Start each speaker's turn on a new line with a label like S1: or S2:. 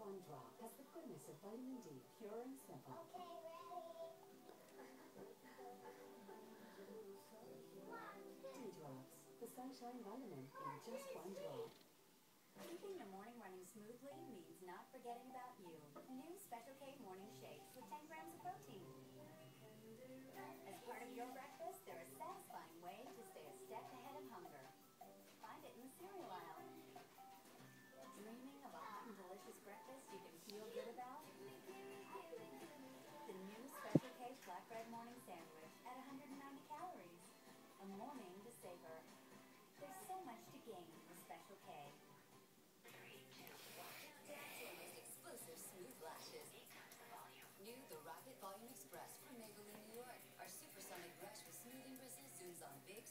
S1: One Drop has the goodness of vitamin D, pure and simple.
S2: Okay, ready?
S1: D-Drops, the sunshine vitamin in just one drop.
S3: Keeping the morning running smoothly means not forgetting about you. New Special K morning shakes with 10 grams of protein. As part of your breakfast, they're a satisfying way to stay a step ahead of hunger. Find it in the cereal aisle. Dreaming of a hot and delicious breakfast you can feel good about? The new Special K flatbread morning sandwich at 190 calories. A morning to savor. There's so much to gain with Special K.
S4: Dance your most explosive smooth lashes. New The Rocket Volume Express from Maybelline, New York. Our supersonic brush with smoothing bristles zooms on big